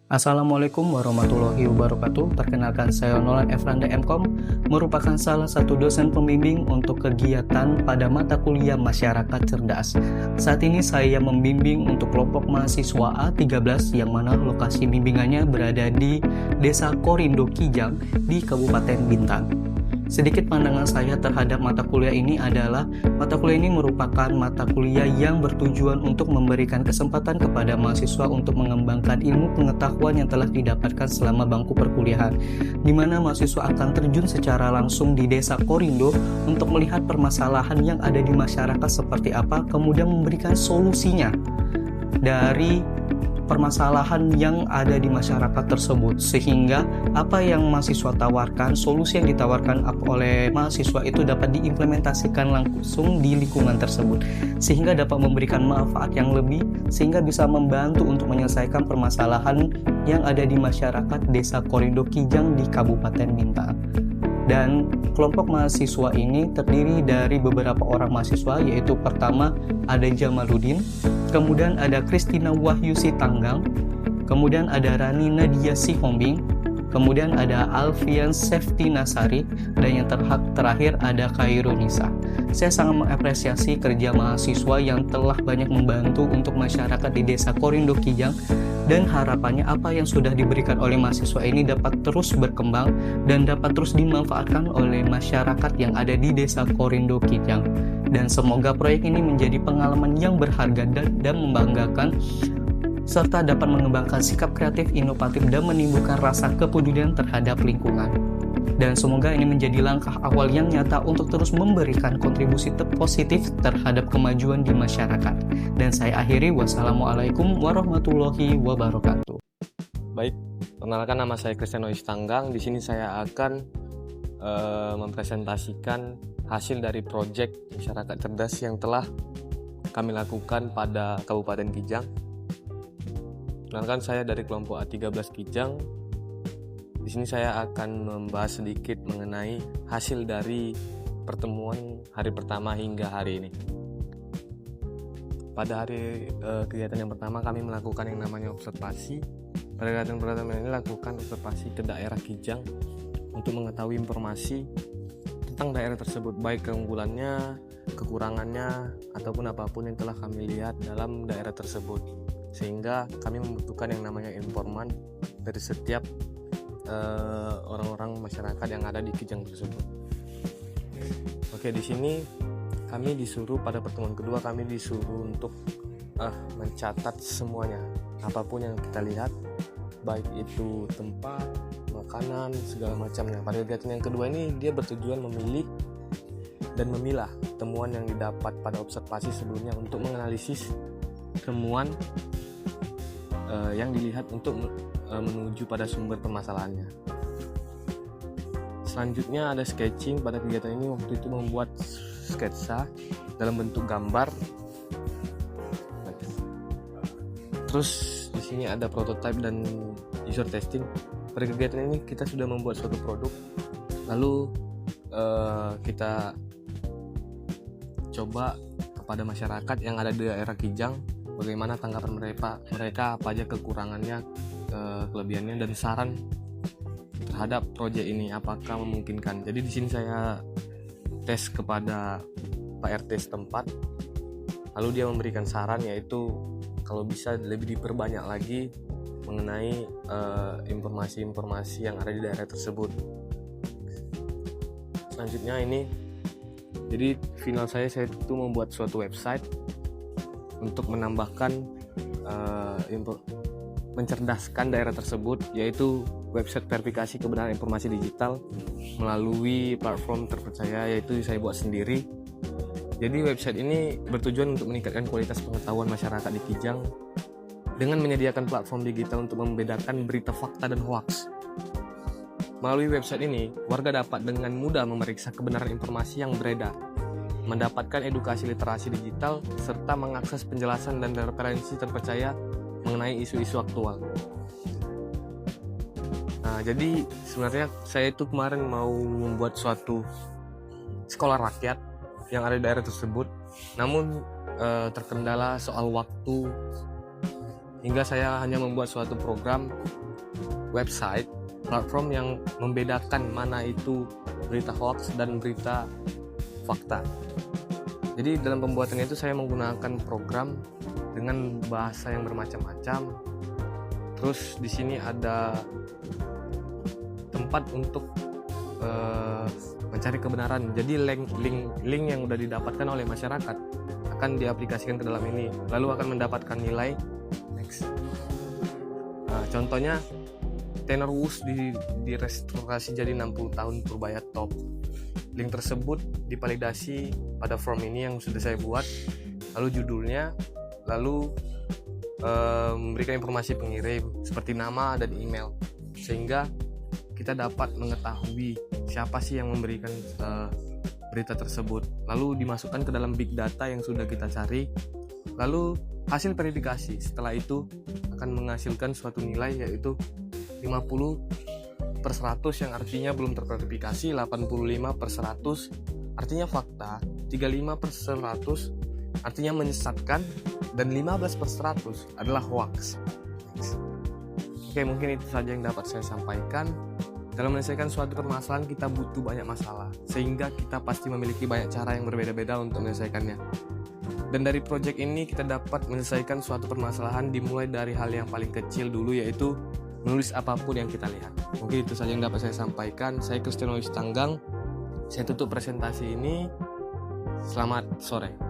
Assalamualaikum warahmatullahi wabarakatuh. Perkenalkan saya Nolan Efranda MKom, merupakan salah satu dosen pembimbing untuk kegiatan pada mata kuliah Masyarakat Cerdas. Saat ini saya membimbing untuk kelompok mahasiswa A13 yang mana lokasi bimbingannya berada di Desa Korindo Kijang di Kabupaten Bintan. Sedikit pandangan saya terhadap mata kuliah ini adalah mata kuliah ini merupakan mata kuliah yang bertujuan untuk memberikan kesempatan kepada mahasiswa untuk mengembangkan ilmu pengetahuan yang telah didapatkan selama bangku perkuliahan, di mana mahasiswa akan terjun secara langsung di Desa Korindo untuk melihat permasalahan yang ada di masyarakat seperti apa, kemudian memberikan solusinya dari permasalahan yang ada di masyarakat tersebut, sehingga apa yang mahasiswa tawarkan, solusi yang ditawarkan oleh mahasiswa itu dapat diimplementasikan langsung di lingkungan tersebut, sehingga dapat memberikan manfaat yang lebih, sehingga bisa membantu untuk menyelesaikan permasalahan yang ada di masyarakat Desa Korindo Kijang di Kabupaten Bintan. Dan kelompok mahasiswa ini terdiri dari beberapa orang mahasiswa, yaitu pertama ada Jamaluddin, kemudian ada Kristina Wahyu Sitanggang, kemudian ada Rani Nadia Sihombing, kemudian ada Alfian Sefti Nasari, dan yang terakhir ada Khairunisa. Saya sangat mengapresiasi kerja mahasiswa yang telah banyak membantu untuk masyarakat di Desa Korindo Kijang, dan harapannya apa yang sudah diberikan oleh mahasiswa ini dapat terus berkembang dan dapat terus dimanfaatkan oleh masyarakat yang ada di Desa Korindo Kijang. Dan semoga proyek ini menjadi pengalaman yang berharga dan membanggakan, serta dapat mengembangkan sikap kreatif, inovatif, dan menimbulkan rasa kepedulian terhadap lingkungan. Dan semoga ini menjadi langkah awal yang nyata untuk terus memberikan kontribusi positif terhadap kemajuan di masyarakat. Dan saya akhiri, wassalamualaikum warahmatullahi wabarakatuh. Baik, perkenalkan nama saya Kristiano Istanggang. Di sini saya akan mempresentasikan hasil dari proyek Masyarakat Cerdas yang telah kami lakukan pada Kabupaten Kijang. Perkenalkan, saya dari kelompok A13 Kijang. Di sini saya akan membahas sedikit mengenai hasil dari pertemuan hari pertama hingga hari ini. Pada hari kegiatan yang pertama kami melakukan yang namanya observasi. Pada kegiatan pertama ini lakukan observasi ke daerah Kijang untuk mengetahui informasi tentang daerah tersebut, baik keunggulannya, kekurangannya, ataupun apapun yang telah kami lihat dalam daerah tersebut. Sehingga kami membutuhkan yang namanya informan dari setiap orang-orang masyarakat yang ada di Kijang tersebut. Oke, di sini kami disuruh pada pertemuan kedua untuk mencatat semuanya, apapun yang kita lihat, baik itu tempat, makanan, segala macamnya. Pada kegiatan yang kedua ini dia bertujuan memilih dan memilah temuan yang didapat pada observasi sebelumnya untuk menganalisis temuan yang dilihat untuk menuju pada sumber permasalahannya. Selanjutnya ada sketching. Pada kegiatan ini waktu itu membuat sketsa dalam bentuk gambar. Terus di sini ada prototype dan user testing. Pada kegiatan ini kita sudah membuat suatu produk, lalu kita coba kepada masyarakat yang ada di daerah Kijang bagaimana tanggapan mereka apa aja kekurangannya, kelebihannya, dan saran terhadap proyek ini apakah memungkinkan. Jadi di sini saya tes kepada Pak RT setempat, lalu dia memberikan saran, yaitu kalau bisa lebih diperbanyak lagi mengenai informasi-informasi yang ada di daerah tersebut. Selanjutnya ini, jadi final saya itu membuat suatu website untuk menambahkan mencerdaskan daerah tersebut, yaitu website verifikasi kebenaran informasi digital melalui platform terpercaya, yaitu saya buat sendiri. Jadi website ini bertujuan untuk meningkatkan kualitas pengetahuan masyarakat di Kijang dengan menyediakan platform digital untuk membedakan berita fakta dan hoaks. Melalui website ini, warga dapat dengan mudah memeriksa kebenaran informasi yang beredar, mendapatkan edukasi literasi digital, serta mengakses penjelasan dan referensi terpercaya mengenai isu-isu aktual. Nah, jadi sebenarnya saya itu kemarin mau membuat suatu sekolah rakyat yang ada di daerah tersebut, namun terkendala soal waktu hingga saya hanya membuat suatu program website platform yang membedakan mana itu berita hoax dan berita fakta. Jadi dalam pembuatannya itu saya menggunakan program dengan bahasa yang bermacam-macam. Terus di sini ada tempat untuk mencari kebenaran. Jadi link yang sudah didapatkan oleh masyarakat akan diaplikasikan ke dalam ini, lalu akan mendapatkan nilai next. Contohnya tenor WUS direstorasi jadi 60 tahun Purbaya Top. Link tersebut divalidasi pada form ini yang sudah saya buat, lalu judulnya, lalu memberikan informasi pengirim seperti nama dan email, sehingga kita dapat mengetahui siapa sih yang memberikan berita tersebut, lalu dimasukkan ke dalam big data yang sudah kita cari, lalu hasil verifikasi setelah itu akan menghasilkan suatu nilai yaitu 50/100 yang artinya belum terverifikasi, 85/100 artinya fakta, 35/100 artinya menyesatkan, dan 15/100 adalah hoax. Oke, mungkin itu saja yang dapat saya sampaikan. Dalam menyelesaikan suatu permasalahan kita butuh banyak masalah, sehingga kita pasti memiliki banyak cara yang berbeda-beda untuk menyelesaikannya. Dan dari proyek ini kita dapat menyelesaikan suatu permasalahan dimulai dari hal yang paling kecil dulu, yaitu menulis apapun yang kita lihat. Mungkin itu saja yang dapat saya sampaikan. Saya Kristianus Tanggang. Saya tutup presentasi ini. Selamat sore.